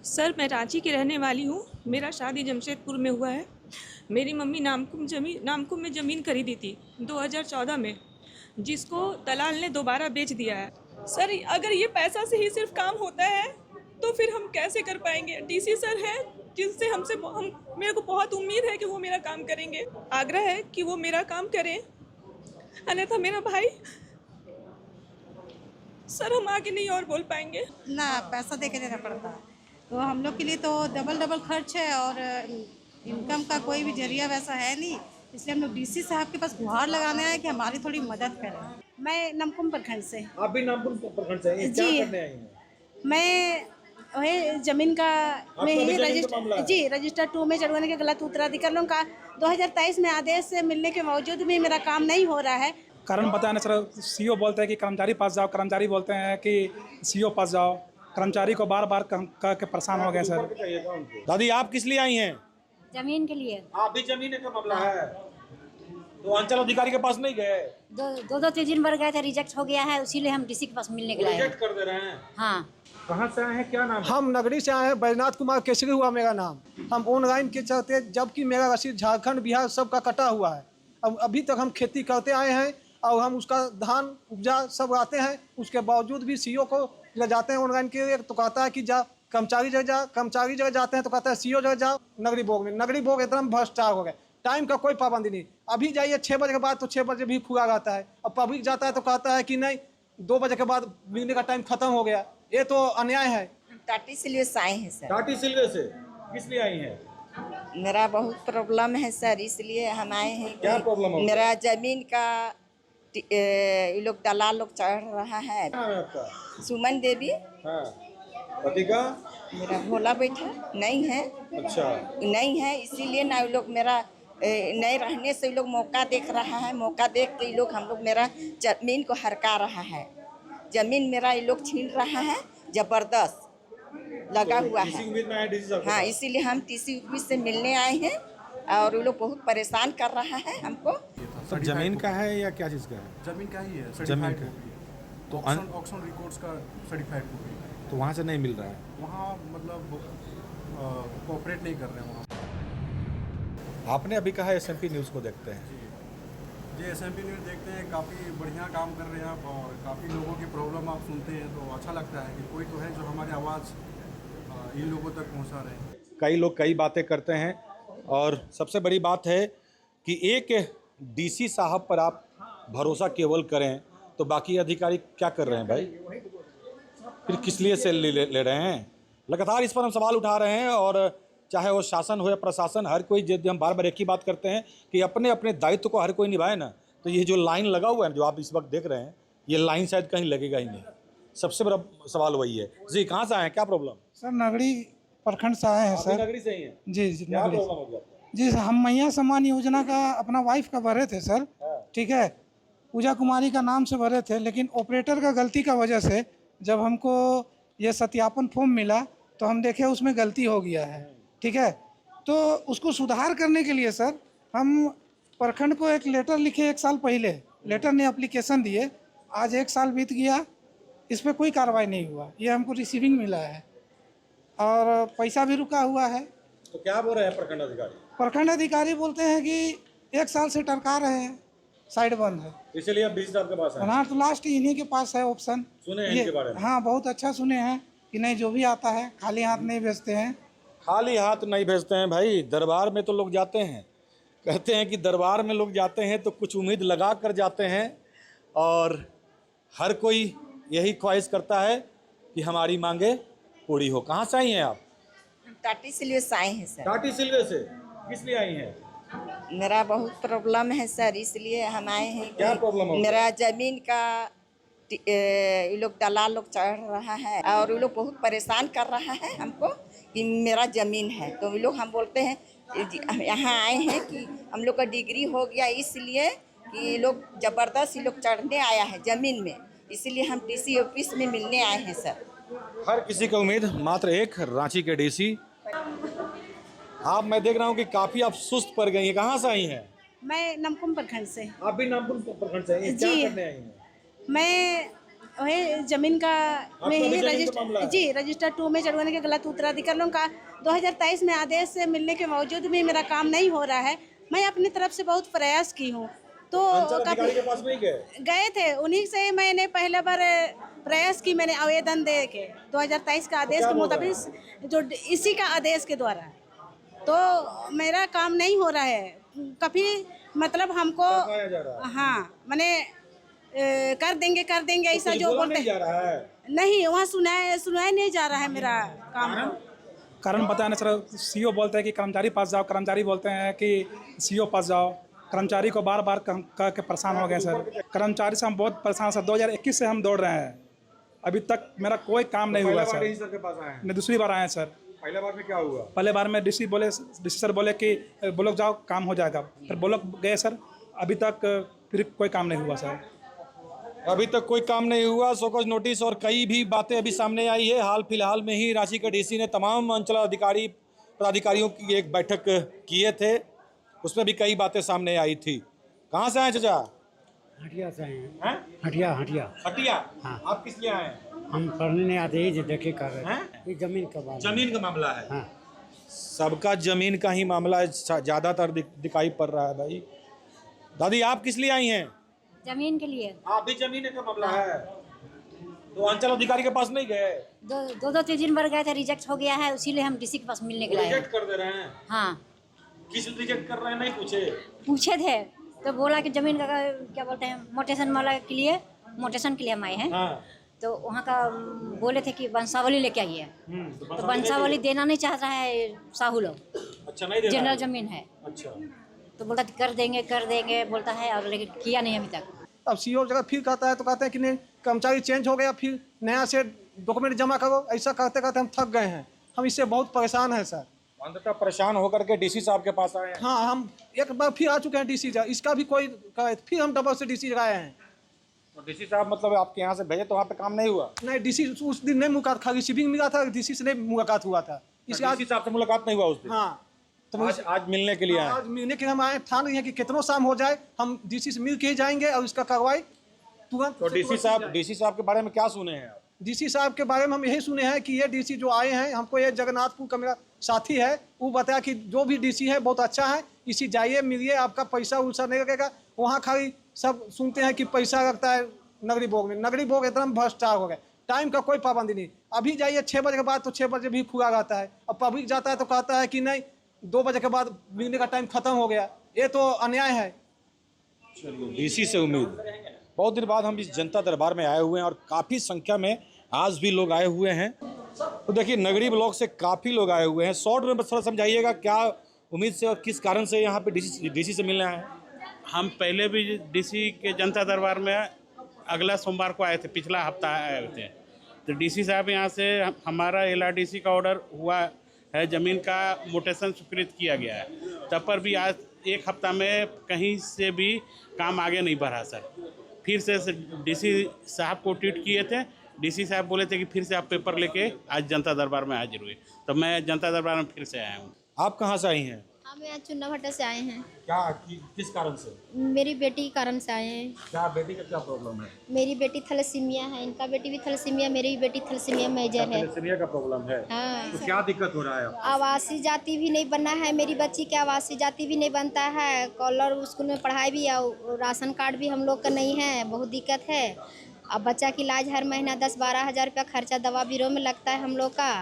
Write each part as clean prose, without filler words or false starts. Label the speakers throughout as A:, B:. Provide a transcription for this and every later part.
A: Sir, मैं रांची की रहने वाली हूँ। मेरा शादी जमशेदपुर में हुआ है। मेरी मम्मी नामकुम में ज़मीन खरीदी थी 2014 में, जिसको दलाल ने दोबारा बेच दिया है। सर, अगर ये पैसा से ही सिर्फ काम होता है तो फिर हम कैसे कर पाएंगे? डीसी सर हैं जिनसे हम मेरे को बहुत उम्मीद है कि वो मेरा काम करेंगे। आग्रह है कि वो मेरा काम करें, अन्यथा मेरा भाई। सर, हम आगे नहीं और बोल पाएंगे
B: ना। पैसा दे के देना पड़ता है तो हम लोग के लिए तो डबल डबल खर्च है और इनकम का कोई भी जरिया वैसा है नहीं। इसलिए हम लोग डीसी साहब के पास गुहार लगाने आए कि हमारी थोड़ी मदद करें। मैं नमकुम प्रखंड से।
C: आप भी नामकुम प्रखंड से हैं? क्या
B: जी,
C: करने आई हैं?
B: मैं वही जमीन का में
C: आपका भी
B: ही
C: जमीन का मामला
B: रजिस्टर
C: है?
B: जी रजिस्टर 2 में चढ़वाने के गलत उत्तराधिकारियों का 2023 में आदेश से मिलने के बावजूद भी मेरा काम नहीं हो रहा है।
D: कारण बताया ना सर। सीओ बोलते हैं कि कर्मचारी पास जाओ, कर्मचारी बोलते हैं कि सीओ पास जाओ। कर्मचारी को बार बार कह के परेशान हो गए सर।
C: दादी, आप किस लिए आई हैं?
E: जमीन के लिए
C: आप भी जमीन का मामला है तो अंचल अधिकारी के पास नहीं गए?
E: दो 3 बार गए थे, रिजेक्ट हो गया है, इसीलिए हम डीसी के पास मिलने के लिए आए हैं।
C: रिजेक्ट कर दे रहे हैं?
E: हाँ।
C: कहाँ से आए हैं, क्या नाम है?
F: हम नगरी से आए हैं। बैजनाथ कुमार केसरी हुआ मेरा नाम। हम ऑनलाइन के चलते, जबकि मेरा रसीद झारखंड बिहार सबका कटा हुआ है। अब अभी तक हम खेती करते आए हैं और हम उसका धान उपजा सब आते हैं। उसके बावजूद भी सीओ को ले जाते हैं ऑनलाइन के लिए तो कहता है कि जा कर्मचारी जगह जा। कर्मचारी जगह जाते हैं तो कहता है सीओ जगह जाओ। नगरी बोर्ड में, नगरी बोर्ड एकदम भ्रष्टाचार हो गए। टाइम का कोई पाबंदी नहीं। अभी जाइए 6 बजे के बाद तो 6 बजे भी खुला रहता है। अब पब्लिक जाता है तो कहता है कि नहीं 2 बजे के बाद बिजली का टाइम खत्म हो गया। ये तो अन्याय है।
G: टाटी सिल्वे से आए हैं सर।
C: टाटी सिल्वे से किस लिए आई हैं?
G: मेरा बहुत प्रॉब्लम है सर, इसलिए हम आए हैं।
C: क्या प्रॉब्लम है?
G: मेरा जमीन का ये लोग दलाल लोग चढ़ रहा है।
C: क्या नाम है आपका?
G: सुमन देवी।
C: हाँ। पति का?
G: मेरा भोला बैठा नहीं है।
C: अच्छा।
G: नहीं है, इसीलिए ना ये लोग मेरा नहीं रहने से ये लोग मौका देख रहा है। मौका देख के ये लोग हम लोग मेरा जमीन को हरका रहा है। जमीन मेरा ये लोग छीन रहा है, जबरदस्त लगा हुआ है। हाँ, इसीलिए हम टीसी ऑफिस से मिलने आए हैं और ये लोग बहुत परेशान कर रहा है हमको।
C: तो जमीन का है या क्या चीज़ का है?
H: जमीन का ही है,
C: जमीन
H: सर्टिफाइड
C: का।
H: कॉपी है।
C: तो
H: ऑक्शन रिकॉर्ड्स का सर्टिफाइड कॉपी है।
C: तो वहाँ से नहीं मिल रहा है?
H: वहाँ मतलब कोऑपरेट नहीं कर रहे हैं वहाँ।
C: आपने अभी कहा एसएमपी न्यूज़ को देखते हैं।
H: जी, एसएमपी न्यूज़ देखते हैं, काफ़ी बढ़िया काम कर रहे हैं आप और काफ़ी लोगों की प्रॉब्लम आप सुनते हैं तो अच्छा लगता है कि कोई तो है जो हमारी आवाज़ इन लोगों तक पहुँचा रहे हैं।
C: कई लोग कई बातें करते हैं और सबसे बड़ी बात है कि एक डीसी साहब पर आप भरोसा केवल करें तो बाकी अधिकारी क्या कर रहे हैं भाई? फिर किस लिए से ले रहे हैं? लगातार इस पर हम सवाल उठा रहे हैं और चाहे वो शासन हो या प्रशासन, हर कोई, जब हम बार बार एक ही बात करते हैं कि अपने अपने दायित्व को हर कोई निभाए ना। तो ये जो लाइन लगा हुआ है जो आप इस वक्त देख रहे हैं, ये लाइन शायद कहीं लगेगा ही नहीं। सबसे बड़ा सवाल वही है। जी, कहाँ से आए हैं, क्या प्रॉब्लम?
D: सर, नगरी प्रखंड से आए हैं सर।
C: नगरी से ही हैं?
D: जी जी,
C: क्या
D: नगरी
C: प्रॉब्लम
D: से।
C: हो गया?
D: जी, हम मैया सम्मान योजना का अपना वाइफ का भरे थे सर। ठीक है, पूजा कुमारी का नाम से भरे थे, लेकिन ऑपरेटर का गलती का वजह से जब हमको ये सत्यापन फॉर्म मिला तो हम देखे उसमें गलती हो गया है। ठीक है, तो उसको सुधार करने के लिए सर हम प्रखंड को एक लेटर लिखे 1 साल पहले। लेटर ने एप्लीकेशन दिए, आज 1 साल बीत गया, इस पर कोई कार्रवाई नहीं हुआ। ये हमको रिसीविंग मिला है और पैसा भी रुका हुआ है।
C: तो क्या बोल रहे हैं प्रखंड अधिकारी?
D: प्रखंड अधिकारी बोलते हैं कि 1 साल से टरका रहे हैं, साइड बंद है।
C: इसीलिए आप डीसी साहब के पास आए?
D: हाँ, तो लास्ट इन्हीं के पास है ऑप्शन।
C: सुने हैं इनके बारे में?
D: हाँ, बहुत अच्छा सुने हैं कि नहीं, जो भी आता है खाली हाथ नहीं भेजते हैं।
C: खाली हाथ नहीं भेजते हैं भाई। दरबार में तो लोग जाते हैं, कहते हैं कि दरबार में लोग जाते हैं तो कुछ उम्मीद लगा कर जाते हैं और हर कोई यही ख्वाहिश करता है कि हमारी मांगे पूरी हो। कहाँ से आई हैं आप?
G: टाटी सिल्वे से आए हैं सर।
C: टाटी सिल्वे से किस लिए आई हैं?
G: मेरा बहुत प्रॉब्लम है सर, इसलिए हम आए हैं।
C: क्या प्रॉब्लम हो?
G: मेरा जमीन का ये लोग दलाल लोग चढ़ रहा है और ये लोग बहुत परेशान कर रहा है हमको कि मेरा ज़मीन है। तो ये लोग हम बोलते हैं हम यहाँ आए हैं कि हम लोग का डिग्री हो गया, इसलिए कि ये लोग ज़बरदस्त ये लोग चढ़ने आया है ज़मीन में, इसलिए हम डीसी ऑफिस में मिलने आए हैं सर।
C: हर किसी का उम्मीद मात्र एक, रांची के डीसी। आप, मैं देख रहा हूँ कि काफ़ी आप सुस्त पड़ गई हैं। कहाँ से आई हैं?
B: मैं नमकुम प्रखंड से।
C: आप भी नामकुम प्रखंड से हैं? क्या
B: जी।
C: करने आई हैं?
B: मैं वही जमीन का में
C: अभी
B: ही
C: जमीन का मामला है?
B: जी रजिस्टर 2 में चढ़वाने के गलत उत्तराधिकार का 2023 में आदेश से मिलने के बावजूद भी मेरा काम नहीं हो रहा है। मैं अपनी तरफ से बहुत प्रयास की हूँ तो
C: अंचल अधिकारी के पास नहीं गए?
B: गए थे, उन्हीं से मैंने पहले बार प्रयास की, मैंने आवेदन दे के 2023 का आदेश के मुताबिक जो इसी का आदेश के द्वारा तो मेरा काम नहीं हो रहा है। कभी मतलब हमको
C: दबाया जा रहा है।
B: हाँ मैंने कर देंगे ऐसा जो बोलते
C: नहीं जा
B: हैं
C: रहा है।
B: नहीं, वहाँ सुनाया नहीं जा रहा है मेरा काम।
D: कारण बताया ना सर, सीईओ बोलते हैं कि कर्मचारी पास जाओ, कर्मचारी बोलते हैं कि सीईओ पास जाओ। कर्मचारी को बार बार कह के परेशान हो गए सर। कर्मचारी से हम बहुत परेशान सर। 2021 से हम दौड़ रहे हैं, अभी तक मेरा कोई काम नहीं हुआ सर।
C: सर के पास आए हैं?
D: मैं दूसरी बार आए हैं सर।
C: पहले बार में क्या हुआ?
D: पहले बार में डीसी सर बोले कि बोलो जाओ काम हो जाएगा, फिर बोलो गए सर, अभी तक फिर कोई काम नहीं हुआ सर।
C: अभी तक कोई काम नहीं हुआ। शोकॉज नोटिस और कई भी बातें अभी सामने आई है। हाल फिलहाल में ही रांची के डीसी ने तमाम अंचल अधिकारी पदाधिकारियों की एक बैठक किए थे, उसमें भी कई बातें सामने आई थी। कहाँ से आए चाचा?
I: हटिया से आए हैं।
C: हैं?
I: हटिया
C: हटिया।
I: हाँ।
C: आप किस लिए आए हैं?
I: हम पढ़ने आते ही जो देखे कर रहे
C: हैं?
I: ये जमीन का बात है।
C: जमीन का मामला है।
I: हाँ।
C: सबका जमीन का ही मामला है, ज्यादातर दिखाई पड़ रहा है। भाई दादी आप किस लिए आई हैं?
E: जमीन के लिए
C: आप भी जमीन का मामला है तो अंचल अधिकारी के पास नहीं गए?
E: दो 3 बार गए थे, रिजेक्ट हो गया है, इसीलिए हम डीसी के पास मिलने के लिए आए।
C: रिजेक्ट कर दे रहे हैं?
E: हाँ
C: किस रिजेक्ट कर रहे हैं नहीं
E: पूछे थे तो बोला कि जमीन का क्या बोलते हैं मोटेशन वाला के लिए, मोटेशन के लिए हम आए हैं।
C: हाँ।
E: तो वहाँ का बोले थे कि वंशावली लेके आइए, तो वंशावली देना नहीं चाह रहा है साहू लोग।
C: अच्छा नहीं दे रहा
E: जनरल
C: है?
E: जमीन है
C: अच्छा
E: तो बोलता कर देंगे बोलता है, और लेकिन किया नहीं अभी तक।
F: अब सीईओ जगह फिर कहता है तो कहते हैं कि नहीं कर्मचारी चेंज हो गया, फिर नया से डॉक्यूमेंट जमा करो। ऐसा कहते कहते हम थक गए हैं। हम इससे बहुत परेशान हैं सर।
C: अंततः परेशान होकर के डीसी साहब के पास आए हैं।
F: हाँ, हम एक बार फिर आ चुके हैं डीसी जा, इसका भी कोई फिर हम डबल से डीसी लगाए हैं।
C: तो डीसी साहब मतलब आपके यहाँ से भेजे तो वहाँ पे काम नहीं हुआ?
F: नहीं, डीसी उस दिन नहीं मुलाकात, खाली रिसीविंग मिला था, डीसी से नहीं मुलाकात हुआ था।
C: इसके डीसी साहब से मुलाकात नहीं हुआ उस दिन?
F: हाँ, तो
C: आज मिलने के लिए आए?
F: आज मिलने के लिए हम आए, ठान रही है कि कितनों शाम हो जाए हम डीसी से मिल के ही जाएंगे और इसका कार्रवाई तुरंत।
C: तो डीसी साहब के बारे में क्या सुने हैं आप?
F: डीसी साहब के बारे में हम यही सुने हैं कि ये डीसी जो आए हैं, हमको ये जगन्नाथपुर का मेरा साथी है, वो बताया कि जो भी डीसी है बहुत अच्छा है, इसी जाइए मिलिए, आपका पैसा उसा नहीं लगेगा। वहाँ खाली सब सुनते हैं कि पैसा लगता है नगरी भोग में। नगरी भोग एकदम भ्रष्टाचार हो गए, टाइम का कोई पाबंदी नहीं। अभी जाइए 6 बजे के बाद तो 6 बजे भी खुला रहता है। अब पब्लिक जाता है तो कहता है कि नहीं 2 बजे के बाद मिलने का टाइम खत्म हो गया। ये तो अन्याय है।
C: चलिए डीसी से उम्मीद। बहुत दिन बाद हम इस जनता दरबार में आए हुए हैं और काफ़ी संख्या में आज भी लोग आए हुए हैं। तो देखिए नगरी ब्लॉक से काफ़ी लोग आए हुए हैं। शॉर्ट में थोड़ा समझाइएगा क्या उम्मीद से और किस कारण से यहाँ पे डीसी से मिलने आए हैं?
J: हम पहले भी डीसी के जनता दरबार में अगला सोमवार को आए थे, पिछला हफ्ता आए थे। तो डीसी साहब यहाँ से हमारा LRDC का ऑर्डर हुआ है, ज़मीन का मोटेशन स्वीकृत किया गया है, तब पर भी आज 1 हफ्ता में कहीं से भी काम आगे नहीं बढ़ा सर। फिर से डीसी साहब को ट्वीट किए थे, डीसी साहब बोले थे कि फिर से आप पेपर लेके आज जनता दरबार में हाजिर हुए, तो मैं जनता दरबार में फिर से आया हूँ।
C: आप कहाँ से आई हैं?
K: हम यहाँ चुन्नाभट्टा से आए हैं।
C: क्या किस कारण से?
K: मेरी बेटी के कारण से आए हैं।
C: क्या बेटी का क्या प्रॉब्लम है?
K: मेरी बेटी थैलेसीमिया है, इनका बेटी भी थैलेसीमिया, मेरी भी बेटी थैलेसीमिया मेजर है।
C: थैलेसीमिया का प्रॉब्लम है?
K: हाँ।
C: तो क्या दिक्कत हो रहा है?
K: आवासीय जाति भी नहीं बनना है, मेरी बच्ची के आवासीय जाति भी नहीं बनता है। कॉलर स्कूल में पढ़ाई भी, और राशन कार्ड भी हम लोग का नहीं है, बहुत दिक्कत है। अब बच्चा की इलाज हर महीना 10-12 हज़ार रुपया खर्चा दवा बीरो में लगता है हम लोग का,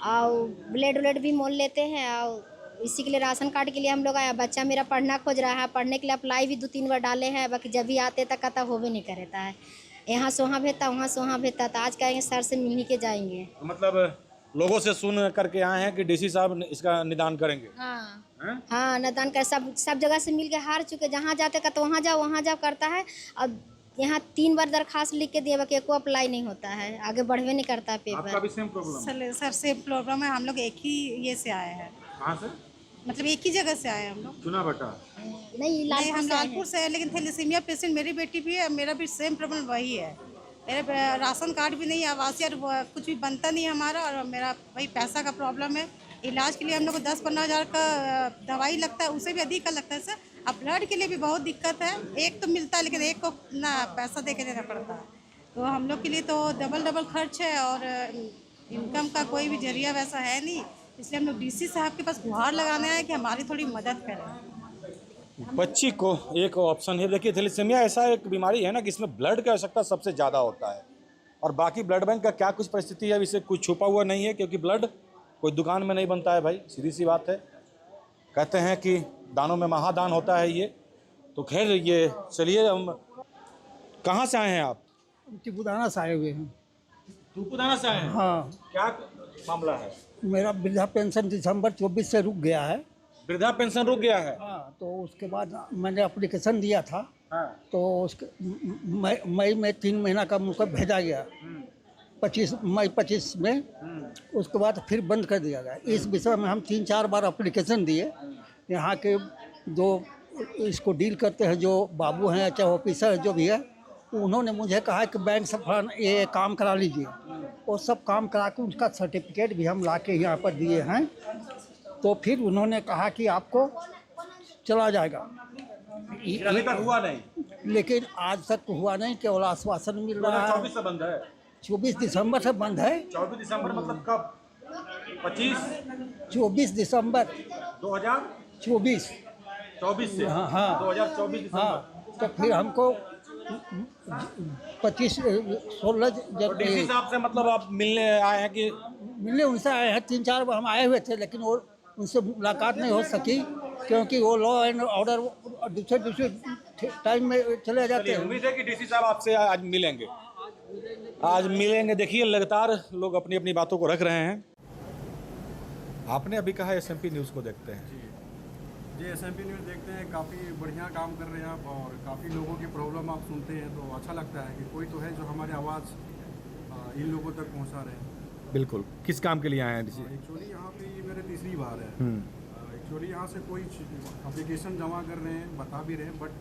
K: और ब्लेड व्लेड भी मोल लेते हैं, और इसी के लिए राशन कार्ड के लिए हम लोग आया। बच्चा मेरा पढ़ना खोज रहा है, पढ़ने के लिए अप्लाई भी 2-3 बार डाले हैं, बाकी जब भी आते तक कहता हो भी नहीं करता है। यहाँ से वहाँ भेजता, वहाँ से वहाँ भेजता, तो आज कहेंगे सर से मिल ही के जाएंगे।
C: मतलब लोगों से सुन करके आए हैं कि डीसी साहब इसका निदान करेंगे?
K: हाँ हाँ, निदान कर सब जगह से मिल के हार चुके। जहाँ जाते कहते वहाँ जाओ करता है। अब यहाँ 3 बार दरखास्त लिख के दिया, बाकी एको अप्लाई नहीं होता है, आगे बढ़वे नहीं करता है पेपर।
C: आपका भी same problem?
B: Sir same problem है। हम लोग एक ही ये से आए हैं।
C: कहाँ से?
B: मतलब एक ही जगह से आए हैं हम लोग।
C: चुनाभट्टा?
K: नहीं,
B: हम लालपुर से है, लेकिन थैलेसीमिया पेशेंट मेरी बेटी भी है, मेरा भी सेम प्रॉब्लम वही है। मेरा राशन कार्ड भी नहीं है, आवासीय कुछ भी बनता नहीं है हमारा, और मेरा वही पैसा का प्रॉब्लम है। इलाज के लिए हम लोग को 10-15 हज़ार का दवाई लगता है, उससे भी अधिक का लगता है सर। अब ब्लड के लिए भी बहुत दिक्कत है, एक तो मिलता है लेकिन एक को ना पैसा दे के देना पड़ता है। तो हम लोग के लिए तो डबल डबल खर्च है और इनकम का कोई भी जरिया वैसा है नहीं, इसलिए हम लोग डीसी साहब के पास गुहार लगाने आए कि हमारी थोड़ी मदद करें।
C: बच्ची को एक ऑप्शन है। देखिए थैलेसीमिया ऐसा एक बीमारी है ना कि इसमें ब्लड की आवश्यकता सबसे ज़्यादा होता है, और बाकी ब्लड बैंक का क्या कुछ परिस्थिति है इसे कुछ छुपा हुआ नहीं है, क्योंकि ब्लड कोई दुकान में नहीं बनता है भाई, सीधी सी बात है। कहते हैं कि दानों में महादान होता है ये। तो खैर ये चलिए, हम कहाँ से आए हैं आप?
I: टिपुदाना से आए हुए हैं।
C: तुपुदाना से आए हैं?
I: हाँ,
C: क्या मामला है?
I: मेरा वृद्धा पेंशन दिसंबर 24 से रुक गया है।
C: वृद्धा पेंशन रुक गया है?
I: हाँ, तो उसके बाद मैंने एप्लीकेशन दिया था।
C: हाँ।
I: तो उसके मई में 3 महीना का मुझको भेजा गया, 25 मई 25 में। उसके बाद फिर बंद कर दिया गया। इस विषय में हम 3-4 बार एप्लीकेशन दिए। यहाँ के जो इसको डील करते हैं, जो बाबू हैं चाहे ऑफिसर है, जो भी है, उन्होंने मुझे कहा कि बैंक से फलाना ये काम करा लीजिए। वो सब काम करा के उसका सर्टिफिकेट भी हम ला के यहाँ पर दिए हैं। तो फिर उन्होंने कहा कि आपको चला जाएगा।
C: अभी तक हुआ नहीं?
I: लेकिन आज तक हुआ नहीं, केवल आश्वासन मिल रहा है।
C: 24 से बंद है?
I: 24 दिसंबर से बंद है।
C: 24 दिसंबर मतलब कब?
I: 24 दिसंबर
C: 2024 से?
I: हाँ हाँ
C: 2024 दिसंबर।
I: हाँ, तो फिर हमको 16 जब
C: डीसी साहब से मतलब आप मिलने आए हैं कि?
I: मिलने उनसे आए हैं, 3-4 बार हम आए हुए थे, लेकिन वो उनसे मुलाकात नहीं हो सकी, क्योंकि वो लॉ एंड ऑर्डर दूसरे टाइम में चले जाते हैं।
C: उम्मीद है कि डीसी साहब आपसे आज मिलेंगे। देखिए लगातार लोग अपनी अपनी बातों को रख रहे हैं। आपने अभी कहा एसएमपी न्यूज़ को देखते हैं।
H: जी एसएमपी न्यूज़ देखते हैं, काफ़ी बढ़िया काम कर रहे हैं आप, और काफ़ी लोगों की प्रॉब्लम आप सुनते हैं तो अच्छा लगता है कि कोई तो है जो हमारी आवाज़ इन लोगों तक पहुंचा रहे हैं।
C: बिल्कुल। किस काम के लिए आए हैं?
H: एक्चुअली यहाँ पे ये मेरे तीसरी बार है। एक्चुअली यहाँ से कोई एप्लीकेशन जमा कर रहे हैं, बता भी रहे हैं, बट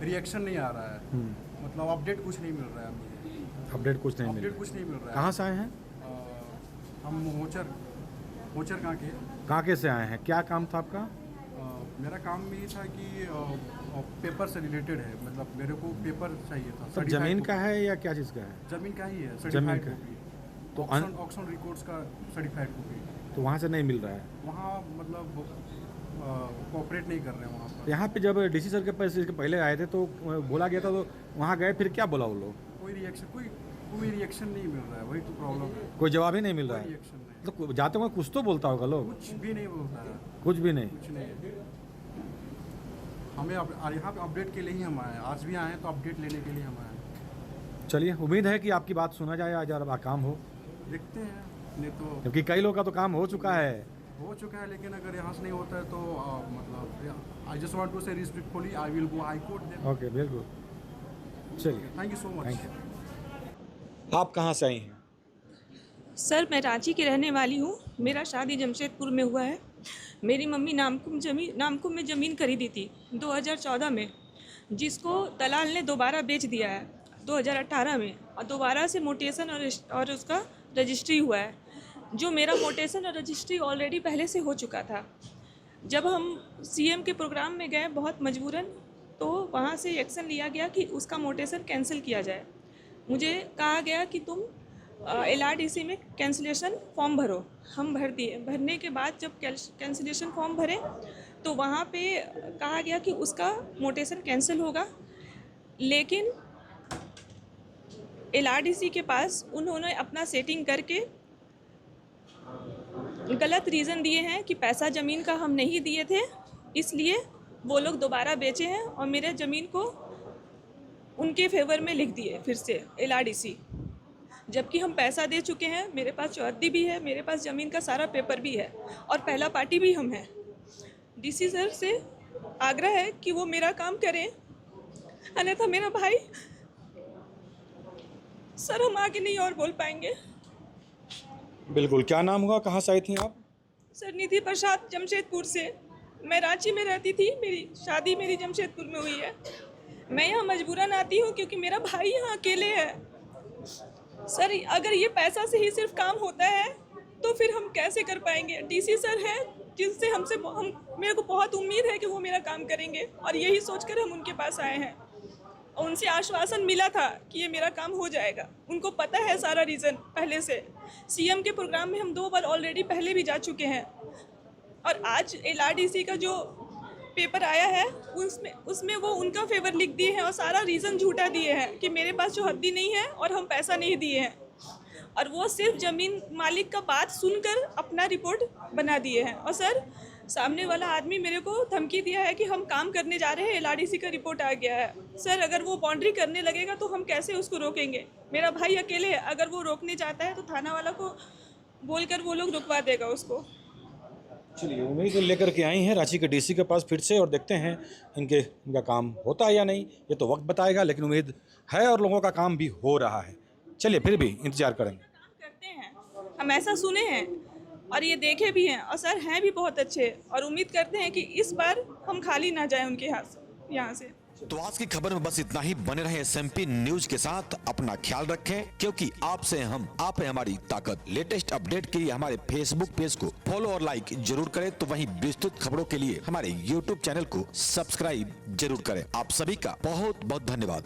H: रिएक्शन नहीं आ रहा है। मतलब अपडेट कुछ नहीं मिल रहा है हमें।
C: अपडेट कुछ नहीं मिल रहा है। कहाँ से आए हैं?
H: हम मोचर
C: कहाँ के से आए हैं? क्या काम था आपका?
H: मेरा काम ये था कि पेपर से रिलेटेड है, मतलब मेरे को पेपर चाहिए था।
C: तो जमीन का है या क्या चीज़ का है?
H: जमीन का ही है,
C: जमीन
H: सर्टिफाइड
C: का।
H: कॉपी।
C: तो
H: ऑक्शन रिकॉर्ड्स का सर्टिफाइड कॉपी।
C: तो वहाँ से नहीं मिल रहा है?
H: वहाँ मतलब कोऑपरेट नहीं कर रहे हैं वहाँ पर।
C: यहाँ पे जब डीसी सर के पास इसके पहले आए थे तो बोला गया था, तो वहाँ गए, फिर क्या बोला वो लोग?
H: कोई रिएक्शन नहीं मिल रहा है, वही तो प्रॉब्लम है।
C: कोई जवाब ही नहीं मिल रहा है?
H: रिएक्शन नहीं,
C: तो जाते हुए कुछ तो बोलता होगा लोग?
H: कुछ भी नहीं बोलता है।
C: कुछ भी नहीं?
H: कुछ नहीं। हमें यहाँ पे अपडेट के लिए ही हम आए हैं, आज भी आए हैं तो अपडेट लेने के लिए हम आए हैं।
C: चलिए, उम्मीद है कि आपकी बात सुना जाए आज और काम हो।
H: देखते हैं, नहीं तो
C: क्योंकि कई लोगों का तो काम हो चुका है,
H: लेकिन अगर यहाँ से नहीं होता है तो मतलब I just want to say respectfully I will go high court then.
C: Okay, बिल्कुल। चलिए,
H: thank you so much.
C: Thank you. आप कहाँ से आई हैं?
A: सर मैं रांची की रहने वाली हूँ। मेरा शादी जमशेदपुर में हुआ है। मेरी मम्मी नामकुम में ज़मीन खरीदी थी 2014 में, जिसको दलाल ने दोबारा बेच दिया है 2018 में, और दोबारा से मोटेशन और उसका रजिस्ट्री हुआ है। जो मेरा मोटेशन और रजिस्ट्री ऑलरेडी पहले से हो चुका था। जब हम सीएम के प्रोग्राम में गए बहुत मजबूरन, तो वहाँ से एक्शन लिया गया कि उसका मोटेशन कैंसिल किया जाए। मुझे कहा गया कि तुम LRDC में कैंसिलेशन फॉर्म भरो। हम भर दिए। भरने के बाद जब कैंसिलेशन फॉर्म भरे तो वहाँ पे कहा गया कि उसका मोटेशन कैंसिल होगा, लेकिन LRDC के पास उन्होंने अपना सेटिंग करके गलत रीज़न दिए हैं कि पैसा ज़मीन का हम नहीं दिए थे, इसलिए वो लोग दोबारा बेचे हैं और मेरे ज़मीन को उनके फेवर में लिख दिए फिर से LRDC, जबकि हम पैसा दे चुके हैं। मेरे पास चौहद्दी भी है, मेरे पास ज़मीन का सारा पेपर भी है और पहला पार्टी भी हम हैं। डीसी सर से आग्रह है कि वो मेरा काम करें, अन्यथा मेरा भाई। सर हम आगे नहीं और बोल पाएंगे।
C: बिल्कुल। क्या नाम हुआ? कहाँ से आई थी आप?
A: सर निधि प्रसाद, जमशेदपुर से। मैं रांची में रहती थी, मेरी शादी मेरी जमशेदपुर में हुई है। मैं यहाँ मजबूरन आती हूँ क्योंकि मेरा भाई यहाँ अकेले है। सर अगर ये पैसा से ही सिर्फ काम होता है तो फिर हम कैसे कर पाएंगे? डीसी सर है जिनसे मेरे को बहुत उम्मीद है कि वो मेरा काम करेंगे, और यही सोचकर हम उनके पास आए हैं। और उनसे आश्वासन मिला था कि ये मेरा काम हो जाएगा। उनको पता है सारा रीज़न पहले से। सीएम के प्रोग्राम में हम 2 बार ऑलरेडी पहले भी जा चुके हैं और आज LRDC का जो पेपर आया है उसमें वो उनका फेवर लिख दिए हैं और सारा रीज़न झूठा दिए हैं कि मेरे पास जो हद्दी नहीं है और हम पैसा नहीं दिए हैं, और वो सिर्फ ज़मीन मालिक का बात सुनकर अपना रिपोर्ट बना दिए हैं। और सर, सामने वाला आदमी मेरे को धमकी दिया है कि हम काम करने जा रहे हैं, LRDC का रिपोर्ट आ गया है। सर, अगर वो बाउंड्री करने लगेगा तो हम कैसे उसको रोकेंगे? मेरा भाई अकेले है, अगर वो रोकने जाता है तो थाना वाला को बोलकर वो लोग रुकवा देगा उसको।
C: चलिए, उम्मीद लेकर के आई हैं रांची के डीसी के पास फिर से, और देखते हैं इनका काम होता है या नहीं, ये तो वक्त बताएगा, लेकिन उम्मीद है और लोगों का काम भी हो रहा है। चलिए, फिर भी इंतजार करेंगे।
A: काम करते हैं, हम ऐसा सुने हैं और ये देखे भी हैं, और सर हैं भी बहुत अच्छे, और उम्मीद करते हैं कि इस बार हम खाली ना जाए उनके यहाँ से।
L: तो आज की खबर में बस इतना ही। बने रहे SMP न्यूज के साथ, अपना ख्याल रखें, क्योंकि आपसे हम, आप है हमारी ताकत। लेटेस्ट अपडेट के लिए हमारे फेसबुक पेज को फॉलो और लाइक जरूर करें, तो वहीं विस्तृत खबरों के लिए हमारे YouTube चैनल को सब्सक्राइब जरूर करें। आप सभी का बहुत बहुत धन्यवाद।